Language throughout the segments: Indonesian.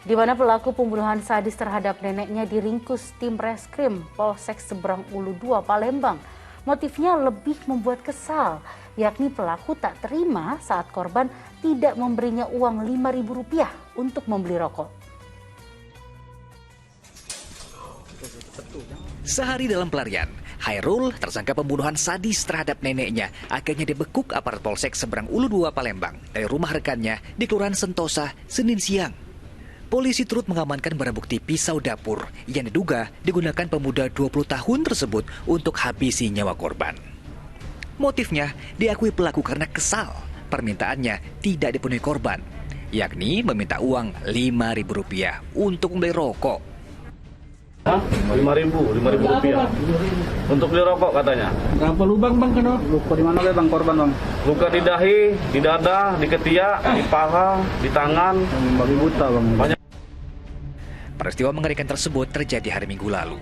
di mana pelaku pembunuhan sadis terhadap neneknya diringkus tim reskrim Polsek Seberang Ulu 2 Palembang. Motifnya lebih membuat kesal, yakni pelaku tak terima saat korban tidak memberinya uang Rp5.000 untuk membeli rokok. Sehari dalam pelarian, Hairul, tersangka pembunuhan sadis terhadap neneknya, akhirnya dibekuk aparat Polsek Seberang Ulu 2 Palembang dari rumah rekannya di Kelurahan Sentosa, Senin siang. Polisi turut mengamankan barang bukti pisau dapur yang diduga digunakan pemuda 20 tahun tersebut untuk habisi nyawa korban. Motifnya diakui pelaku karena kesal permintaannya tidak dipenuhi korban, yakni meminta uang Rp5.000 untuk membeli rokok. Rp5.000 untuk beli rokok katanya. Berapa lubang bang kena? Luka di mana bang korban bang? Luka di dahi, di dada, di ketiak, di paha, di tangan. Babi buta bang. Banyak. Peristiwa mengerikan tersebut terjadi hari Minggu lalu.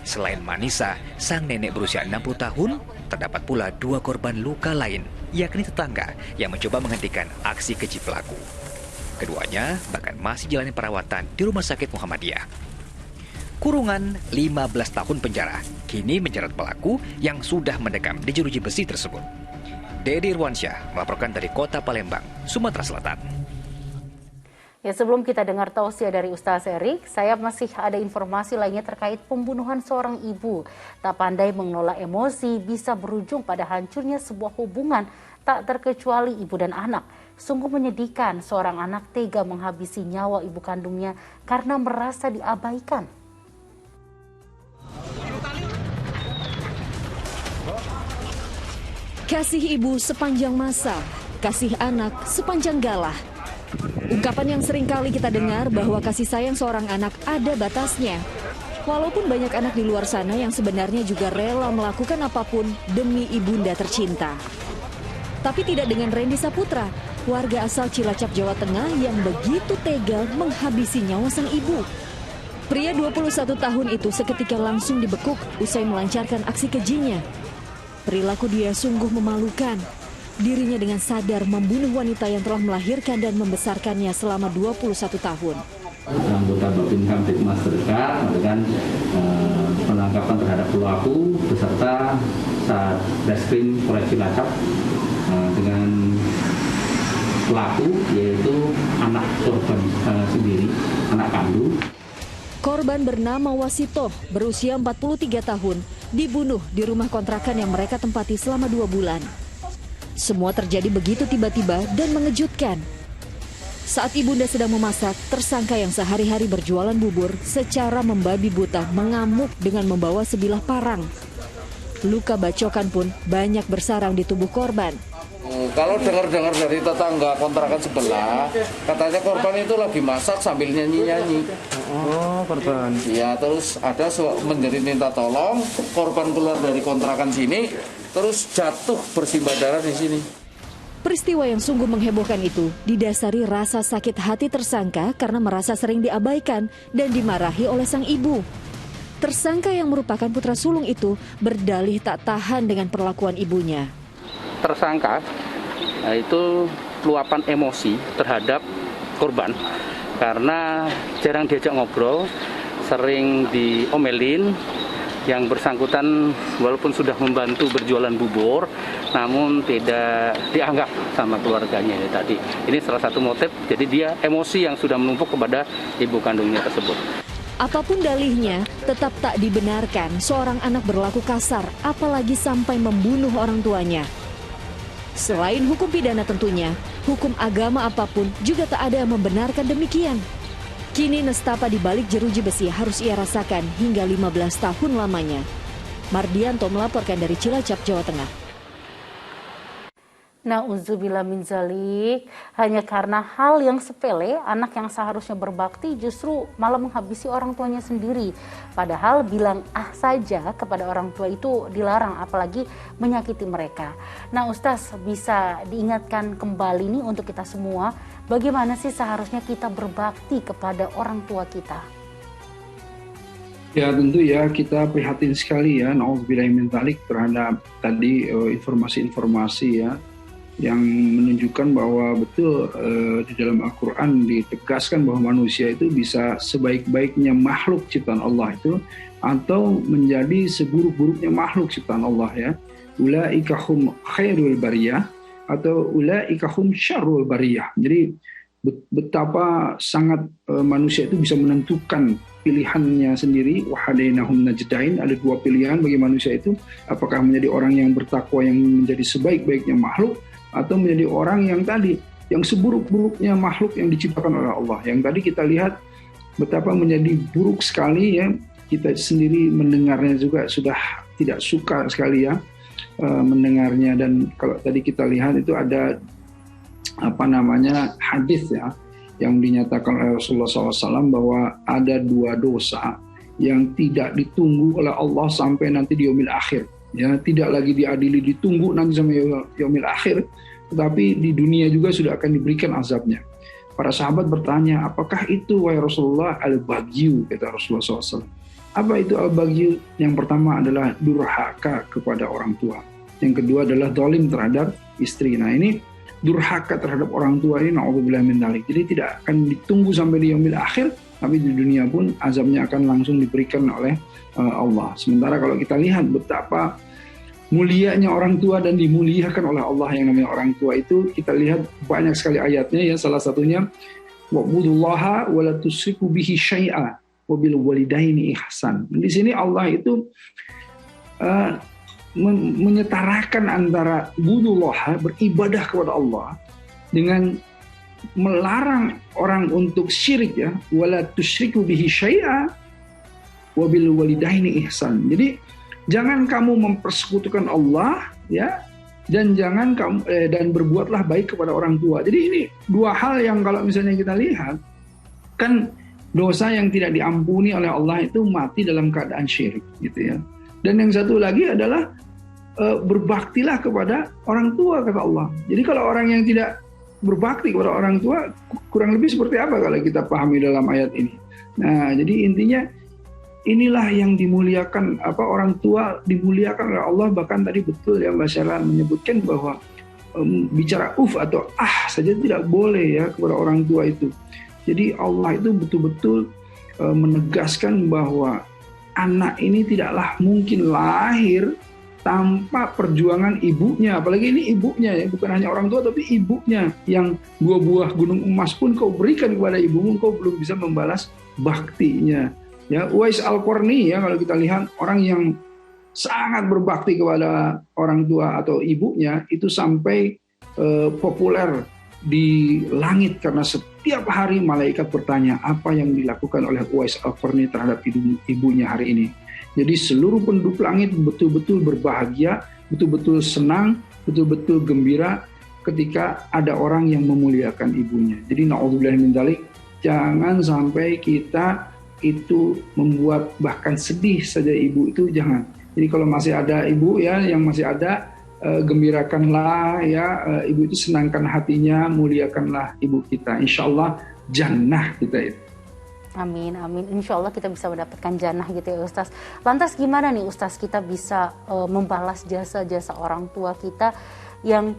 Selain Manisa, sang nenek berusia 60 tahun, terdapat pula 2 korban luka lain, yakni tetangga yang mencoba menghentikan aksi keji pelaku. Keduanya bahkan masih jalani perawatan di Rumah Sakit Muhammadiyah. Kurungan 15 tahun penjara kini menjerat pelaku yang sudah mendekam di jeruji besi tersebut. Dedi Irwansyah melaporkan dari Kota Palembang, Sumatera Selatan. Ya, sebelum kita dengar tausiah dari Ustaz Erik, saya masih ada informasi lainnya terkait pembunuhan seorang ibu. Tak pandai mengelola emosi bisa berujung pada hancurnya sebuah hubungan, tak terkecuali ibu dan anak. Sungguh menyedihkan seorang anak tega menghabisi nyawa ibu kandungnya karena merasa diabaikan. Kasih ibu sepanjang masa, kasih anak sepanjang galah. Ungkapan yang sering kali kita dengar bahwa kasih sayang seorang anak ada batasnya. Walaupun banyak anak di luar sana yang sebenarnya juga rela melakukan apapun demi ibunda tercinta. Tapi tidak dengan Randy Saputra, warga asal Cilacap, Jawa Tengah yang begitu tega menghabisi nyawa sang ibu. Pria 21 tahun itu seketika langsung dibekuk usai melancarkan aksi kejinya. Perilaku dia sungguh memalukan. Dirinya dengan sadar membunuh wanita yang telah melahirkan dan membesarkannya selama 21 tahun. Anggota Babin Kamtipmas terdekat dengan penangkapan terhadap pelaku beserta Satreskrim Polres Cilacap dengan pelaku yaitu anak korban sendiri, anak kandung. Korban bernama Wasito, berusia 43 tahun, dibunuh di rumah kontrakan yang mereka tempati selama 2 bulan. Semua terjadi begitu tiba-tiba dan mengejutkan. Saat ibunda sedang memasak, tersangka yang sehari-hari berjualan bubur secara membabi buta mengamuk dengan membawa sebilah parang. Luka bacokan pun banyak bersarang di tubuh korban. Kalau dengar-dengar dari tetangga kontrakan sebelah, katanya korban itu lagi masak sambil nyanyi-nyanyi. Oh, korban. Ya, terus ada menjerit minta tolong, korban keluar dari kontrakan sini, terus jatuh bersimbah darah di sini. Peristiwa yang sungguh menghebohkan itu didasari rasa sakit hati tersangka karena merasa sering diabaikan dan dimarahi oleh sang ibu. Tersangka yang merupakan putra sulung itu berdalih tak tahan dengan perlakuan ibunya. Tersangka itu luapan emosi terhadap korban karena jarang diajak ngobrol, sering diomelin. Yang bersangkutan walaupun sudah membantu berjualan bubur, namun tidak dianggap sama keluarganya tadi. Ini salah satu motif, jadi dia emosi yang sudah menumpuk kepada ibu kandungnya tersebut. Apapun dalihnya, tetap tak dibenarkan seorang anak berlaku kasar, apalagi sampai membunuh orang tuanya. Selain hukum pidana tentunya, hukum agama apapun juga tak ada yang membenarkan demikian. Kini nestapa di balik jeruji besi harus ia rasakan hingga 15 tahun lamanya. Mardianto melaporkan dari Cilacap, Jawa Tengah. Nauzubillah min zalik, hanya karena hal yang sepele, anak yang seharusnya berbakti justru malah menghabisi orang tuanya sendiri. Padahal bilang ah saja kepada orang tua itu dilarang, apalagi menyakiti mereka. Nah Ustaz, bisa diingatkan kembali nih untuk kita semua, bagaimana sih seharusnya kita berbakti kepada orang tua kita? Ya tentu ya, kita prihatin sekali ya, nauzubillah min zalik terhadap tadi informasi-informasi ya. yang menunjukkan bahwa betul di dalam Al-Quran ditegaskan bahwa manusia itu bisa sebaik-baiknya makhluk ciptaan Allah itu atau menjadi seburuk-buruknya makhluk ciptaan Allah ya. Ulaika hum khairul bariyah atau ulaika hum syarrul bariyah. Jadi betapa sangat manusia itu bisa menentukan pilihannya sendiri. Wahadainahum najdain, ada dua pilihan bagi manusia itu, apakah menjadi orang yang bertakwa yang menjadi sebaik-baiknya makhluk atau menjadi orang yang tadi yang seburuk-buruknya makhluk yang diciptakan oleh Allah. Yang tadi kita lihat betapa menjadi buruk sekali ya, kita sendiri mendengarnya juga sudah tidak suka sekali ya mendengarnya. Dan kalau tadi kita lihat itu ada hadis ya yang dinyatakan oleh Rasulullah SAW bahwa ada dua dosa yang tidak ditunggu oleh Allah sampai nanti di yaumil akhir ya, tidak lagi diadili ditunggu nanti sampai yaumil akhir, tetapi di dunia juga sudah akan diberikan azabnya. Para sahabat bertanya, apakah itu wahai Rasulullah? Al-Baghyu, kata Rasulullah SAW. Apa itu Al-Baghyu? Yang pertama adalah durhaka kepada orang tua, yang kedua adalah zalim terhadap istri. Nah ini durhaka terhadap orang tua ini na'udzubillah min dzalik. Jadi tidak akan ditunggu sampai di yaumil akhir, tapi di dunia pun azabnya akan langsung diberikan oleh Allah. Sementara kalau kita lihat betapa mulianya orang tua dan dimuliakan oleh Allah yang namanya orang tua itu, kita lihat banyak sekali ayatnya ya. Salah satunya wa'budullaha wa la tusyriku bihi syai'a wa bil walidaini ihsan. Di sini Allah itu menyetarakan antara budullah, beribadah kepada Allah, dengan melarang orang untuk syirik ya, wala tusyriku bihi syai'a wa bil walidaini ihsan. Jadi jangan kamu mempersekutukan Allah ya, dan jangan kamu dan berbuatlah baik kepada orang tua. Jadi ini dua hal yang kalau misalnya kita lihat kan dosa yang tidak diampuni oleh Allah itu mati dalam keadaan syirik gitu ya. Dan yang satu lagi adalah berbaktilah kepada orang tua, kata Allah. Jadi kalau orang yang tidak berbakti kepada orang tua, kurang lebih seperti apa kalau kita pahami dalam ayat ini. Nah, jadi intinya inilah yang dimuliakan, orang tua dimuliakan oleh Allah. Bahkan tadi betul ya Mbak Syara menyebutkan bahwa bicara atau saja tidak boleh ya kepada orang tua itu. Jadi Allah itu betul-betul menegaskan bahwa anak ini tidaklah mungkin lahir tanpa perjuangan ibunya. Apalagi ini ibunya ya, bukan hanya orang tua tapi ibunya, yang 2 buah gunung emas pun kau berikan kepada ibumu, kau belum bisa membalas baktinya. Ya, Uwais Al-Qarni ya, kalau kita lihat orang yang sangat berbakti kepada orang tua atau ibunya itu sampai populer di langit karena setiap hari malaikat bertanya apa yang dilakukan oleh Uwais Al-Qarni terhadap ibunya hari ini. Jadi seluruh penduduk langit betul-betul berbahagia, betul-betul senang, betul-betul gembira ketika ada orang yang memuliakan ibunya. Jadi na'udzubillah min dzalik, jangan sampai kita itu membuat bahkan sedih saja ibu itu, jangan. Jadi kalau masih ada ibu ya yang masih ada, gembirakanlah ya ibu itu, senangkan hatinya, muliakanlah ibu kita. Insyaallah jannah kita itu. Amin, amin. Insya Allah kita bisa mendapatkan jannah gitu ya Ustaz. Lantas gimana nih Ustaz kita bisa membalas jasa-jasa orang tua kita yang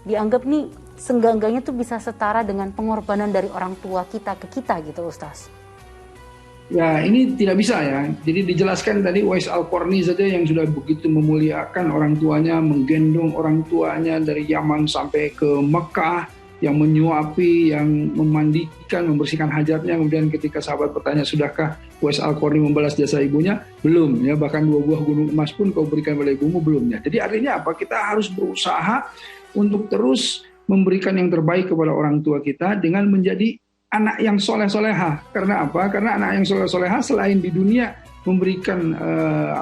dianggap nih senggangganya tuh bisa setara dengan pengorbanan dari orang tua kita ke kita gitu Ustaz? Ya ini tidak bisa ya. Jadi dijelaskan tadi Uwais Al-Qarni saja yang sudah begitu memuliakan orang tuanya, menggendong orang tuanya dari Yaman sampai ke Mekah, yang menyuapi, yang memandikan, membersihkan hajatnya. Kemudian ketika sahabat bertanya, sudahkah Uwais Al-Qarni membalas jasa ibunya? Belum ya, bahkan 2 buah gunung emas pun kau berikan pada ibumu, belum ya. Jadi artinya apa? Kita harus berusaha untuk terus memberikan yang terbaik kepada orang tua kita dengan menjadi anak yang soleh-solehah. Karena apa? Karena anak yang soleh-solehah selain di dunia memberikan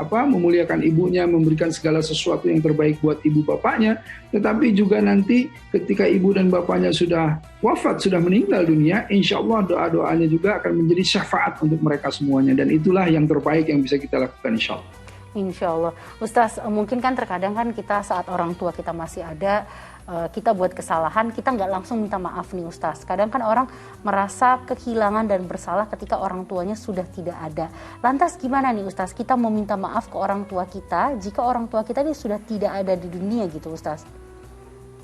memuliakan ibunya, memberikan segala sesuatu yang terbaik buat ibu bapaknya, tetapi juga nanti ketika ibu dan bapaknya sudah wafat, sudah meninggal dunia, insya Allah doa-doanya juga akan menjadi syafaat untuk mereka semuanya, dan itulah yang terbaik yang bisa kita lakukan insya Allah. Insya Allah. Ustaz, mungkin kan terkadang kan kita saat orang tua kita masih ada, kita buat kesalahan, kita nggak langsung minta maaf nih Ustaz. Kadang kan orang merasa kehilangan dan bersalah ketika orang tuanya sudah tidak ada. Lantas gimana nih Ustaz, kita mau minta maaf ke orang tua kita jika orang tua kita ini sudah tidak ada di dunia gitu Ustaz?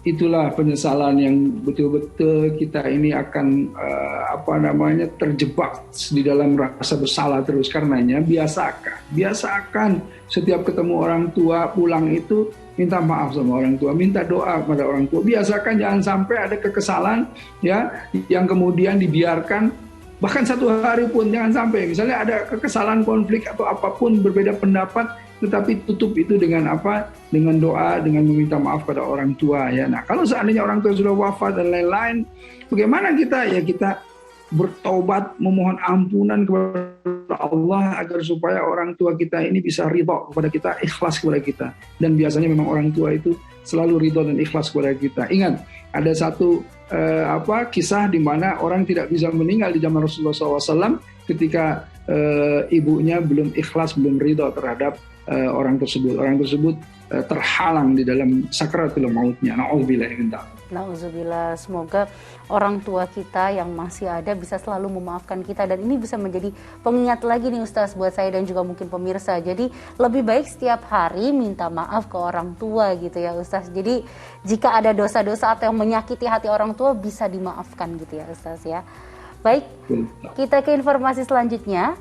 itulah penyesalan yang betul-betul kita ini akan terjebak di dalam rasa bersalah terus. Karenanya biasakan setiap ketemu orang tua pulang itu minta maaf sama orang tua, minta doa kepada orang tua. Biasakan jangan sampai ada kekesalan ya yang kemudian dibiarkan, bahkan 1 hari pun jangan sampai. Misalnya ada kekesalan, konflik atau apapun, berbeda pendapat, tetapi tutup itu dengan apa? Dengan doa, dengan meminta maaf pada orang tua ya. Nah, kalau seandainya orang tua sudah wafat dan lain-lain, bagaimana kita? Ya kita bertobat, memohon ampunan kepada Allah agar supaya orang tua kita ini bisa ridho kepada kita, ikhlas kepada kita. Dan biasanya memang orang tua itu selalu ridho dan ikhlas kepada kita. Ingat, ada satu kisah di mana orang tidak bisa meninggal di zaman Rasulullah SAW ketika ibunya belum ikhlas, belum ridho terhadap orang tersebut. Orang tersebut terhalang di dalam sakratul mautnya. Nauzubillah. Semoga orang tua kita yang masih ada bisa selalu memaafkan kita, dan ini bisa menjadi pengingat lagi nih Ustaz buat saya dan juga mungkin pemirsa. Jadi lebih baik setiap hari minta maaf ke orang tua gitu ya Ustaz. Jadi jika ada dosa-dosa atau yang menyakiti hati orang tua bisa dimaafkan gitu ya Ustaz ya. Baik, kita ke informasi selanjutnya.